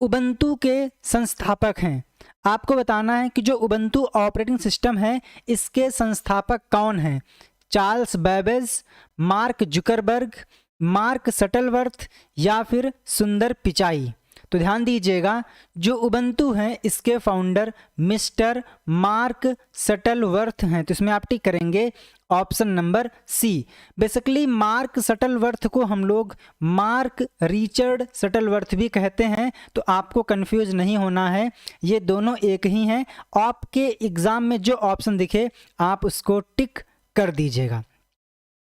Ubuntu के संस्थापक हैं। आपको बताना है कि जो उबंटू ऑपरेटिंग सिस्टम है इसके संस्थापक कौन हैं। Charles Babbage, mark Zuckerberg, mark Shuttleworth या फिर सुंदर पिचाई। तो ध्यान दीजिएगा, जो उबंटू हैं इसके फाउंडर मिस्टर मार्क शटलवर्थ हैं। तो इसमें आप टिक करेंगे option number C. Basically Mark Shuttleworth को हम लोग मार्क रिचर्ड शटलवर्थ भी कहते हैं, तो आपको कंफ्यूज नहीं होना है, ये दोनों एक ही हैं। आपके एग्जाम में जो ऑप्शन दिखे आप उसको टिक कर दीजिएगा।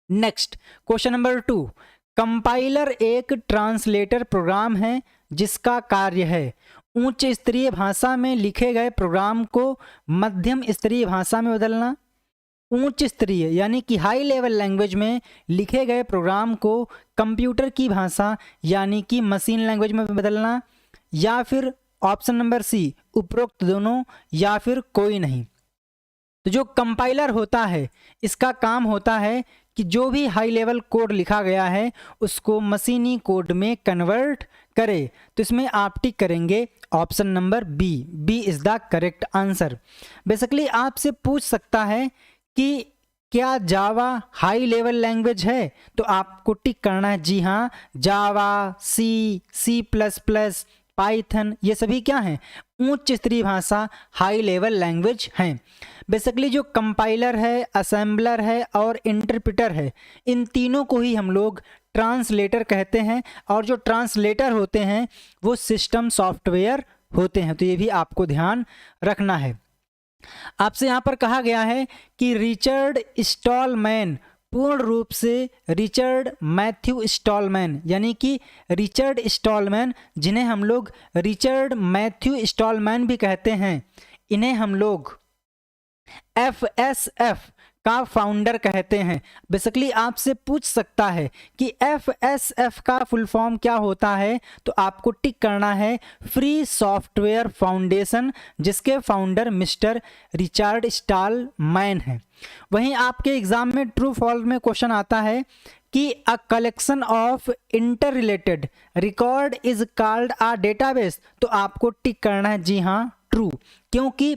नेक्स्ट क्वेश्चन नंबर 2, कंपाइलर एक ट्रांसलेटर प्रोग्राम है जिसका कार्य है उच्च स्तरीय भाषा में लिखे गए प्रोग्राम को मध्यम स्तरीय भाषा में बदलना, उच्च स्तरीय यानी कि हाई लेवल लैंग्वेज में लिखे गए प्रोग्राम को कंप्यूटर की भाषा यानी कि मशीन लैंग्वेज में बदलना, या फिर ऑप्शन नंबर सी उपरोक्त दोनों या फिर कोई नहीं। तो जो कंपाइलर होता है इसका काम होता है कि जो भी हाई लेवल कोड लिखा गया है उसको मशीनी कोड में कन्वर्ट करे। तो इसमें आप टिक करेंगे option number B. B is the correct answer. Basically आपसे पूछ सकता है कि क्या जावा हाई लेवल लैंग्वेज है, तो आपको टिक करना है जी हाँ, जावा, सी, सी प्लस प्लस, पाइथन ये सभी क्या हैं, उच्च स्तरीय भाषा हाई लेवल लैंग्वेज हैं। बेसिकली जो कंपाइलर है, असेंबलर है और इंटरप्रेटर है, इन तीनों को ही हम लोग ट्रांसलेटर कहते हैं, और जो ट्रांसलेटर होते हैं वो सिस्टम सॉफ्टवेयर होते हैं। तो ये भी आपको ध्यान रखना है। आपसे यहाँ पर कहा गया है कि रिचर्ड स्टॉलमैन पूर्ण रूप से रिचर्ड मैथ्यू स्टॉलमैन, यानी कि रिचर्ड स्टॉलमैन जिन्हें हम लोग रिचर्ड मैथ्यू स्टॉलमैन भी कहते हैं, इन्हें हम लोग FSF का फाउंडर कहते हैं। बेसिकली आपसे पूछ सकता है कि FSF का फुल फॉर्म क्या होता है, तो आपको टिक करना है फ्री सॉफ्टवेयर फाउंडेशन, जिसके फाउंडर मिस्टर रिचर्ड स्टॉलमैन हैं। वहीं आपके एग्जाम में ट्रू फॉल्स में क्वेश्चन आता है कि a collection of inter related record is called a database, तो आपको टिक करना है जी हाँ ट्रू, क्योंकि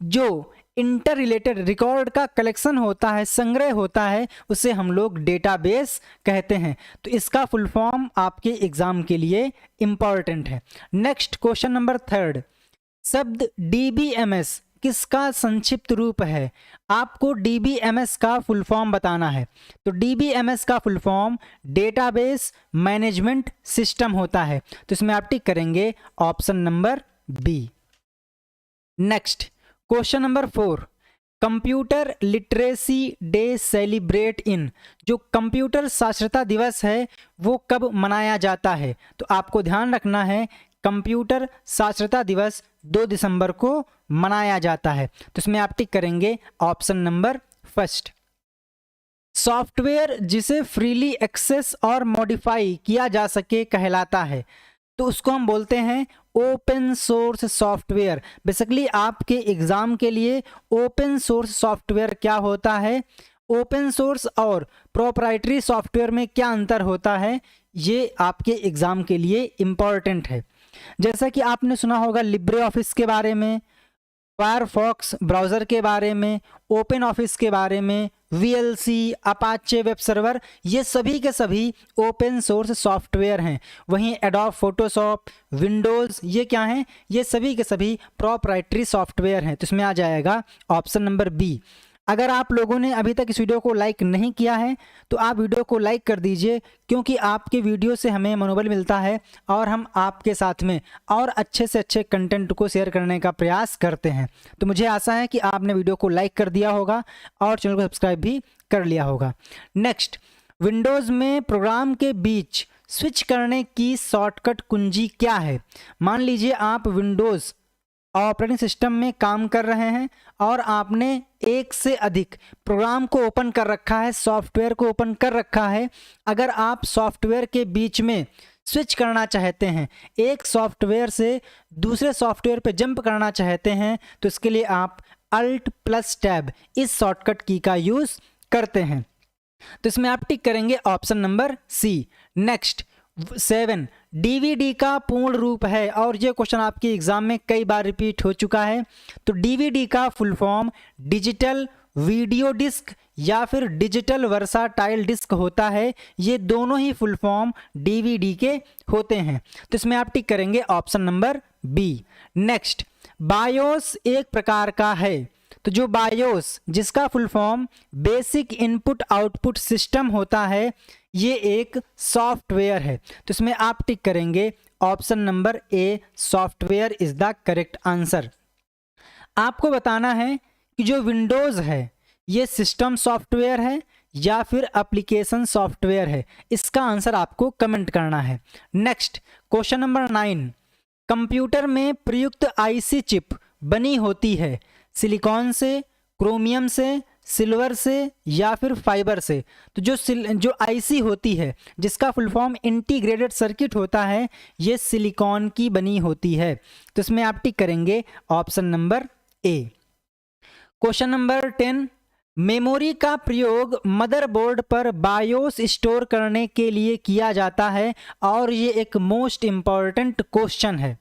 जो इंटर रिलेटेड रिकॉर्ड का कलेक्शन होता है, संग्रह होता है, उसे हम लोग डेटाबेस कहते हैं। तो इसका फुल फॉर्म आपके एग्जाम के लिए इंपॉर्टेंट है। नेक्स्ट क्वेश्चन नंबर 3, शब्द DBMS किसका संक्षिप्त रूप है। आपको DBMS का फुल फॉर्म बताना है। तो DBMS का full form database management system होता है। तो इसमें आप टिक करेंगे option number B. Next question number 4, computer literacy day celebrate in, जो कंप्यूटर साक्षरता दिवस है वो कब मनाया जाता है। तो आपको ध्यान रखना है कंप्यूटर साक्षरता दिवस 2 दिसंबर को मनाया जाता है। तो इसमें आप टिक करेंगे ऑप्शन नंबर फर्स्ट। सॉफ्टवेयर जिसे फ्रीली एक्सेस और मॉडिफाई किया जा सके कहलाता है, तो उसको हम बोलते हैं ओपन सोर्स सॉफ्टवेयर। बेसिकली आपके एग्जाम के लिए ओपन सोर्स सॉफ्टवेयर क्या होता है, ओपन सोर्स और प्रोप्राइटरी सॉफ्टवेयर में क्या अंतर होता है, ये आपके एग्जाम के लिए इम्पॉर्टेंट है। जैसा कि आपने सुना होगा लिब्रे ऑफिस के बारे में, फायरफॉक्स ब्राउज़र के बारे में, ओपन ऑफिस के बारे में, VLC, अपाचे वेब सर्वर, ये सभी के सभी ओपन सोर्स सॉफ्टवेयर हैं। वहीं एडोब फोटोशॉप, विंडोज़, ये क्या हैं, ये सभी के सभी प्रोप्राइटरी सॉफ्टवेयर हैं। तो इसमें आ जाएगा ऑप्शन नंबर बी। अगर आप लोगों ने अभी तक इस वीडियो को लाइक नहीं किया है तो आप वीडियो को लाइक कर दीजिए, क्योंकि आपके वीडियो से हमें मनोबल मिलता है और हम आपके साथ में और अच्छे से अच्छे कंटेंट को शेयर करने का प्रयास करते हैं। तो मुझे आशा है कि आपने वीडियो को लाइक कर दिया होगा और चैनल को सब्सक्राइब भी कर लिया होगा। नेक्स्ट, विंडोज़ में प्रोग्राम के बीच स्विच करने की शॉर्टकट कुंजी क्या है। मान लीजिए आप विंडोज़ ऑपरेटिंग सिस्टम में काम कर रहे हैं और आपने एक से अधिक प्रोग्राम को ओपन कर रखा है, सॉफ्टवेयर को ओपन कर रखा है। अगर आप सॉफ्टवेयर के बीच में स्विच करना चाहते हैं, एक सॉफ्टवेयर से दूसरे सॉफ्टवेयर पे जंप करना चाहते हैं, तो इसके लिए आप Alt+Tab इस शॉर्टकट की का यूज़ करते हैं। तो इसमें आप टिक करेंगे option number C. Next, 7 DVD का पूर्ण रूप है, और ये क्वेश्चन आपके एग्जाम में कई बार रिपीट हो चुका है। तो डीवीडी का full form digital video disc या फिर डिजिटल वर्साटाइल डिस्क होता है। ये दोनों ही फुल फॉर्म डीवीडी के होते हैं। तो इसमें आप टिक करेंगे option number B. Next, BIOS एक प्रकार का है। तो जो बायोस, जिसका full form basic input output system होता है, ये एक सॉफ्टवेयर है। तो इसमें आप टिक करेंगे option number A, software is the correct answer. आपको बताना है कि जो विंडोज़ है ये सिस्टम सॉफ्टवेयर है या फिर एप्लीकेशन सॉफ्टवेयर है। इसका आंसर आपको कमेंट करना है। नेक्स्ट, क्वेश्चन नंबर 9, कंप्यूटर में प्रयुक्त आईसी चिप बनी होती है सिलिकॉन से, क्रोमियम से, सिल्वर से या फिर फाइबर से। तो जो आईसी होती है जिसका फुल फॉर्म इंटीग्रेटेड सर्किट होता है, ये सिलिकॉन की बनी होती है। तो इसमें आप टिक करेंगे ऑप्शन नंबर ए। क्वेश्चन नंबर 10, मेमोरी का प्रयोग मदरबोर्ड पर बायोस स्टोर करने के लिए किया जाता है, और ये एक मोस्ट इंपॉर्टेंट क्वेश्चन है।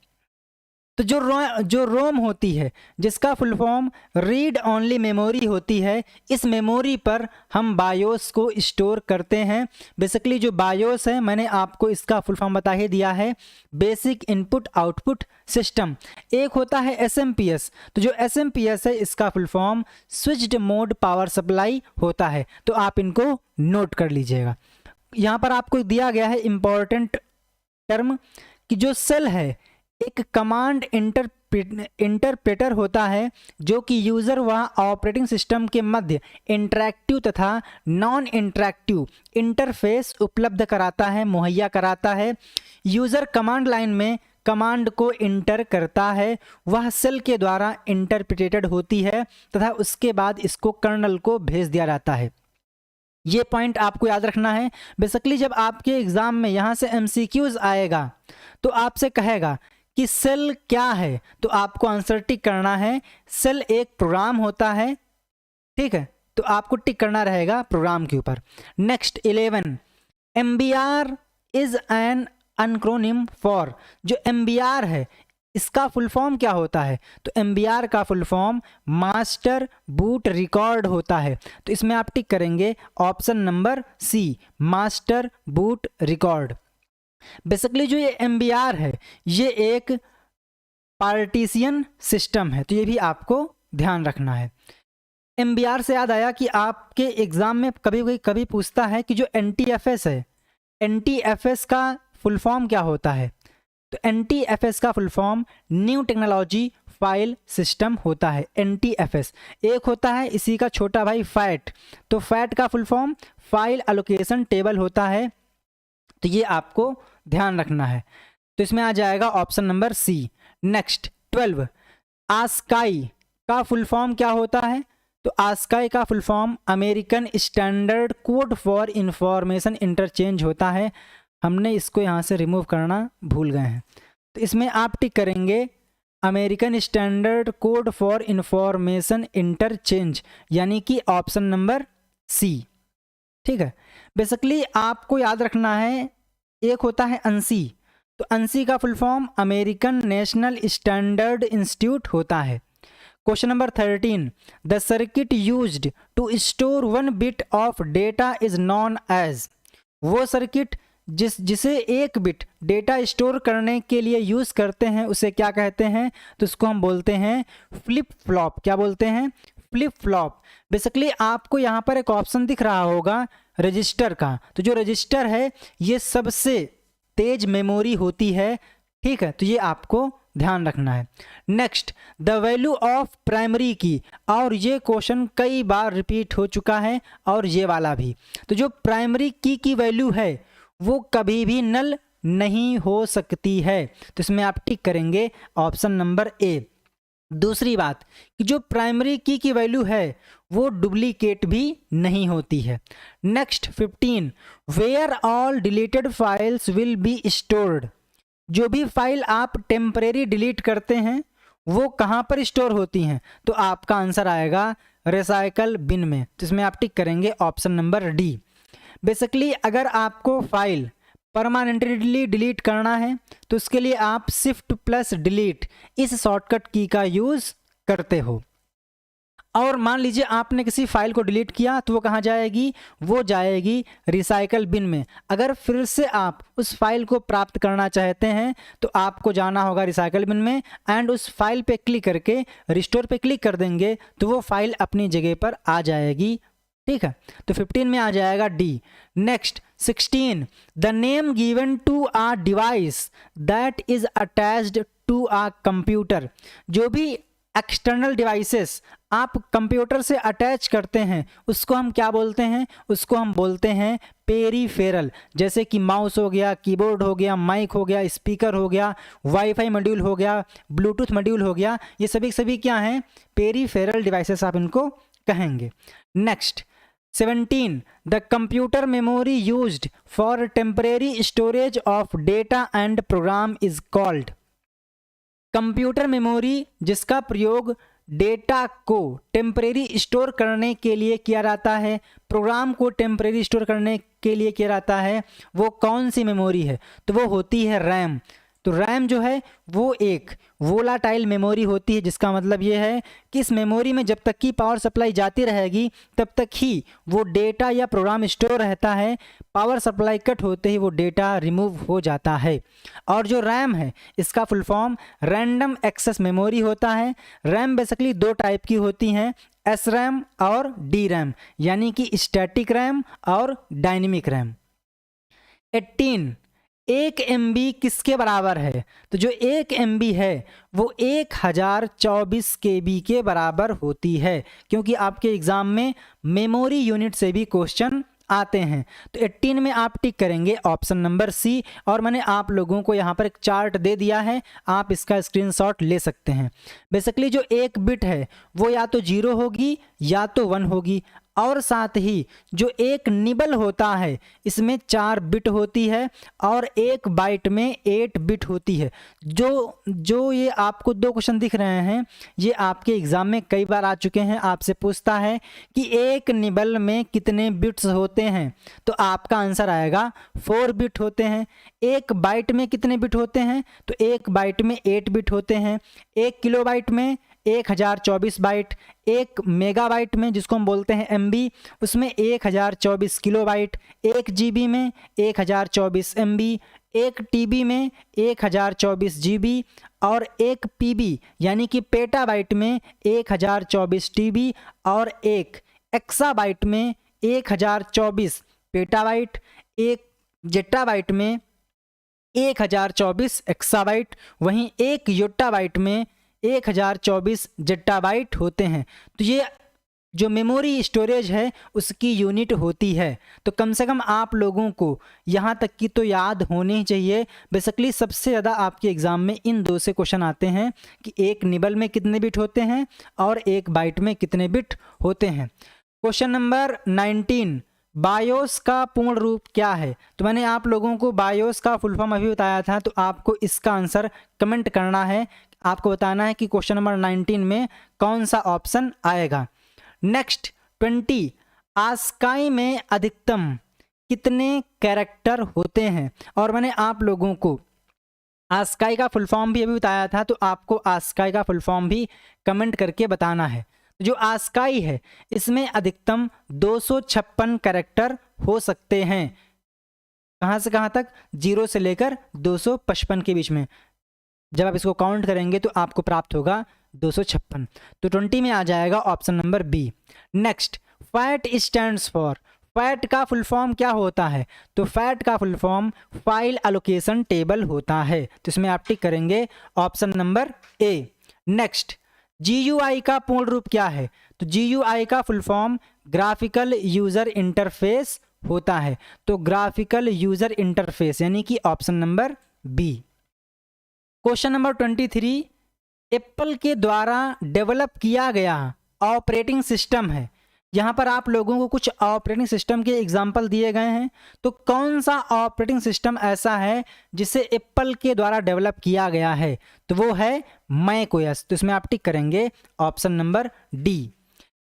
तो जो रोम होती है जिसका full form read only memory होती है, इस मेमोरी पर हम बायोस को स्टोर करते हैं। बेसिकली जो बायोस है, मैंने आपको इसका फुल फॉर्म बता ही दिया है, बेसिक इनपुट आउटपुट सिस्टम। एक होता है एसएमपीएस। तो जो एसएमपीएस है इसका full form switched mode power supply होता है। तो आप इनको नोट कर लीजिएगा। यहाँ पर आपको दिया गया है इंपॉर्टेंट टर्म कि जो सेल है एक कमांड इंटरप्रेटर होता है, जो कि यूज़र व ऑपरेटिंग सिस्टम के मध्य इंटरैक्टिव तथा नॉन इंटरैक्टिव इंटरफेस उपलब्ध कराता है, मुहैया कराता है। यूज़र कमांड लाइन में कमांड को इंटर करता है, वह सेल के द्वारा इंटरप्रेटेड होती है तथा उसके बाद इसको कर्नल को भेज दिया जाता है। ये पॉइंट आपको याद रखना है। बेसिकली जब आपके एग्जाम में यहाँ से एमसीक्यूज आएगा तो आपसे कहेगा कि सेल क्या है, तो आपको आंसर टिक करना है। सेल एक प्रोग्राम होता है, ठीक है, तो आपको टिक करना रहेगा प्रोग्राम के ऊपर। Next 11, MBR is an acronym for. जो एमबीआर है इसका फुल फॉर्म क्या होता है? तो एमबीआर का full form master boot record होता है। तो इसमें आप टिक करेंगे option number C, master boot record. Basically जो ये एमबीआर है ये एक पार्टीशन सिस्टम है, तो ये भी आपको ध्यान रखना है। एमबीआर से याद आया कि आपके एग्जाम में कभी पूछता है कि जो एनटीएफएस है, एनटीएफएस का फुल फॉर्म क्या होता है? तो एनटीएफएस का full form new technology file system होता है। एनटीएफएस एक होता है इसी का छोटा भाई फैट, तो फैट का full form file allocation table होता है। तो ये आपको ध्यान रखना है। तो इसमें आ जाएगा option number C. Next 12, ASCII का फुल फॉर्म क्या होता है? तो आस्काई का full form American standard code for information interchange होता है। हमने इसको यहाँ से रिमूव करना भूल गए हैं, तो इसमें आप टिक करेंगे American standard code for information interchange, यानी कि ऑप्शन नंबर सी, ठीक है। बेसिकली आपको याद रखना है, एक होता है अंसी, तो अंसी का full form American national standard institute होता है। Question number 13, the circuit used to store 1 bit of data is known as. वो सर्किट जिसे 1 बिट डेटा स्टोर करने के लिए यूज़ करते हैं उसे क्या कहते हैं? तो उसको हम बोलते हैं फ्लिप फ्लॉप। क्या बोलते हैं? Flip flop. बेसिकली आपको यहाँ पर एक ऑप्शन दिख रहा होगा रजिस्टर का, तो जो रजिस्टर है ये सबसे तेज मेमोरी होती है, ठीक है, तो ये आपको ध्यान रखना है। Next, the value of primary की, और ये क्वेश्चन कई बार रिपीट हो चुका है और ये वाला भी। तो जो प्राइमरी की वैल्यू है वो कभी भी नल नहीं हो सकती है, तो इसमें आप टिक करेंगे ऑप्शन नंबर ए। दूसरी बात कि जो प्राइमरी की वैल्यू है वो डुप्लीकेट भी नहीं होती है। Next 15, where all deleted files will be stored. जो भी फाइल आप टेम्परेरी डिलीट करते हैं वो कहाँ पर स्टोर होती हैं? तो आपका आंसर आएगा रिसाइकल बिन में, तो इसमें आप टिक करेंगे ऑप्शन नंबर डी। बेसिकली अगर आपको फाइल परमानेंटली डिलीट करना है तो उसके लिए आप शिफ्ट प्लस डिलीट इस शॉर्टकट की का यूज़ करते हो। और मान लीजिए आपने किसी फाइल को डिलीट किया तो वो कहाँ जाएगी, वो जाएगी रिसाइकल बिन में। अगर फिर से आप उस फाइल को प्राप्त करना चाहते हैं तो आपको जाना होगा रिसाइकल बिन में एंड उस फाइल पे क्लिक करके रिस्टोर पे क्लिक कर देंगे तो वो फाइल अपनी जगह पर आ जाएगी। ठीक है, तो 15 में आ जाएगा D. Next 16, the name given to a device that is attached to a computer. जो भी एक्सटर्नल डिवाइसेस आप कंप्यूटर से अटैच करते हैं उसको हम क्या बोलते हैं, उसको हम बोलते हैं पेरीफेरल। जैसे कि माउस हो गया, कीबोर्ड हो गया, माइक हो गया, स्पीकर हो गया, वाईफाई मॉड्यूल हो गया, ब्लूटूथ मॉड्यूल हो गया, ये सभी क्या हैं, पेरीफेरल डिवाइसेस आप इनको कहेंगे। Next 17, the computer memory used for temporary storage of data and program is called. Computer memory जिसका प्रयोग डेटा को टेम्परेरी स्टोर करने के लिए किया जाता है, प्रोग्राम को टेम्परेरी स्टोर करने के लिए किया जाता है, वो कौन सी मेमोरी है, तो वो होती है रैम। तो रैम जो है वो एक वोलाटाइल मेमोरी होती है, जिसका मतलब ये है कि इस मेमोरी में जब तक की पावर सप्लाई जाती रहेगी तब तक ही वो डेटा या प्रोग्राम स्टोर रहता है। पावर सप्लाई कट होते ही वो डेटा रिमूव हो जाता है। और जो रैम है इसका full form random access memory होता है। रैम बेसिकली दो टाइप की होती हैं, एस रैम और डी रैम, यानी कि स्टैटिक रैम और डायनेमिक रैम। 18, 1 MB किसके बराबर है, तो जो 1 MB है वो 1024 KB के बराबर होती है, क्योंकि आपके एग्ज़ाम में मेमोरी यूनिट से भी क्वेश्चन आते हैं। तो 18 में आप टिक करेंगे ऑप्शन नंबर सी। और मैंने आप लोगों को यहाँ पर एक चार्ट दे दिया है, आप इसका स्क्रीनशॉट ले सकते हैं। बेसिकली जो एक बिट है वो या तो 0 होगी या तो 1 होगी, और साथ ही जो एक निबल होता है इसमें 4 बिट होती है और एक बाइट में 8 बिट होती है। जो ये आपको 2 क्वेश्चन दिख रहे हैं ये आपके एग्ज़ाम में कई बार आ चुके हैं। आपसे पूछता है कि एक निबल में कितने बिट्स होते हैं, तो आपका आंसर आएगा 4 बिट होते हैं। एक बाइट में कितने बिट होते हैं, तो एक बाइट में 8 बिट होते हैं। एक किलोबाइट में 1024 बाइट, एक मेगाबाइट में जिसको हम बोलते हैं MB उसमें 1024 किलोबाइट, एक GB में 1024 MB, एक TB में 1024 GB और एक PB यानी कि पेटाबाइट में 1024 TB और एक एक्साबाइट में 1024 पेटाबाइट, एक जेटाबाइट में 1024 एक्साबाइट, वहीं एक योटाबाइट में 1024 जेटाबाइट होते हैं। तो ये जो मेमोरी स्टोरेज है उसकी यूनिट होती है। तो कम से कम आप लोगों को यहाँ तक की तो याद होनी चाहिए। बेसिकली सबसे ज़्यादा आपके एग्ज़ाम में इन 2 से क्वेश्चन आते हैं कि एक निबल में कितने बिट होते हैं और एक बाइट में कितने बिट होते हैं। क्वेश्चन नंबर 19, बायोस का पूर्ण रूप क्या है। तो मैंने आप लोगों को बायोस का फुल फॉर्म अभी बताया था, तो आपको इसका आंसर कमेंट करना है। आपको बताना है कि क्वेश्चन नंबर 19 में कौन सा ऑप्शन आएगा। नेक्स्ट 20, आस्काई में अधिकतम कितने कैरेक्टर होते हैं। और मैंने आप लोगों को आस्काई का फुल फॉर्म भी अभी बताया था, तो आपको आस्काई का फुल फॉर्म भी कमेंट करके बताना है। जो आस्काई है इसमें अधिकतम 256 कैरेक्टर हो सकते हैं। कहाँ से कहाँ तक, 0 से लेकर 255 के बीच में। जब आप इसको काउंट करेंगे तो आपको प्राप्त होगा 256। तो 20 में आ जाएगा option number B. Next, FAT stands for. FAT का फुल फॉर्म क्या होता है, तो फैट का full form file allocation table होता है। तो इसमें आप टिक करेंगे option number A. Next, GUI का पूर्ण रूप क्या है, तो GUI का full form graphical user interface होता है। तो ग्राफिकल यूजर इंटरफेस यानी कि option number B. Question number 23, Apple के द्वारा डेवलप किया गया ऑपरेटिंग सिस्टम है। यहाँ पर आप लोगों को कुछ ऑपरेटिंग सिस्टम के एग्जाम्पल दिए गए हैं, तो कौन सा ऑपरेटिंग सिस्टम ऐसा है जिसे एप्पल के द्वारा डेवलप किया गया है, तो वो है मैकओएस। तो इसमें आप टिक करेंगे ऑप्शन नंबर डी।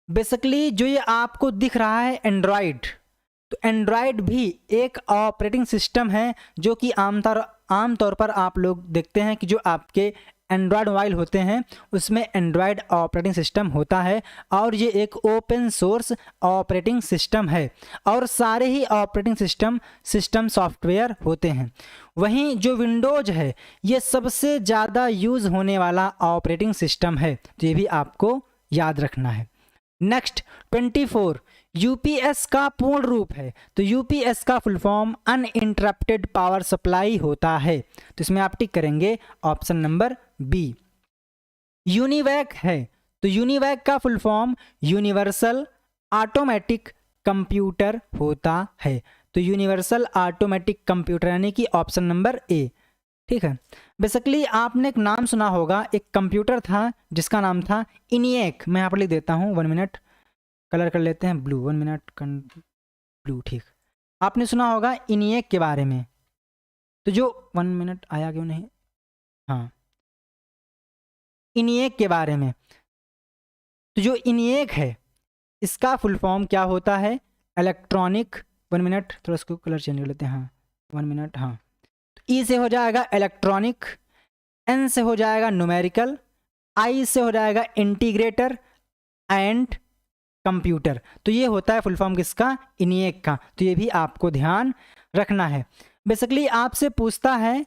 बेसिकली जो ये आपको दिख रहा है एंड्रॉयड, तो एंड्रॉयड भी एक ऑपरेटिंग सिस्टम है जो कि आमतौर पर आप लोग देखते हैं कि जो आपके एंड्रॉयड मोबाइल होते हैं उसमें एंड्रॉयड ऑपरेटिंग सिस्टम होता है और ये एक ओपन सोर्स ऑपरेटिंग सिस्टम है और सारे ही ऑपरेटिंग सिस्टम सॉफ्टवेयर होते हैं। वहीं जो विंडोज है ये सबसे ज़्यादा यूज़ होने वाला ऑपरेटिंग सिस्टम है, तो ये भी आपको याद रखना है। नेक्स्ट 24 यूपीएस का पूर्ण रूप है, तो यूपीएस का full form uninterrupted power supply होता है, तो इसमें आप टिक करेंगे ऑप्शन नंबर बी। यूनिवैक है, तो यूनिवैक का full form universal automatic computer होता है, तो यूनिवर्सल ऑटोमेटिक कंप्यूटर यानी कि ऑप्शन नंबर ए। ठीक है, बेसिकली आपने एक नाम सुना होगा, एक कंप्यूटर था जिसका नाम था इनिएक। मैं यहाँ पर लिख देता हूँ, 1 मिनट, कलर कर लेते हैं ब्लू, 1 मिनट, ब्लू। ठीक, आपने सुना होगा इनिएक के बारे में। तो जो 1 मिनट आया क्यों नहीं, हाँ, इनिएक के बारे में। तो जो इनिएक है इसका फुल फॉर्म क्या होता है, इलेक्ट्रॉनिक, 1 मिनट, थोड़ा इसको कलर चेंज कर लेते हैं, हाँ 1 मिनट, हाँ। ई से हो जाएगा इलेक्ट्रॉनिक, एन से हो जाएगा न्यूमेरिकल, आई से हो जाएगा इंटीग्रेटर एंड कंप्यूटर। तो ये होता है फुल फॉर्म किसका, इनिएक का, तो ये भी आपको ध्यान रखना है। बेसिकली आपसे पूछता है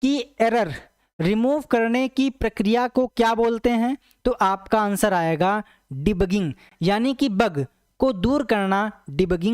कि एरर रिमूव करने की प्रक्रिया को क्या बोलते हैं, तो आपका आंसर आएगा डिबगिंग, यानी कि बग को दूर करना डिबगिंग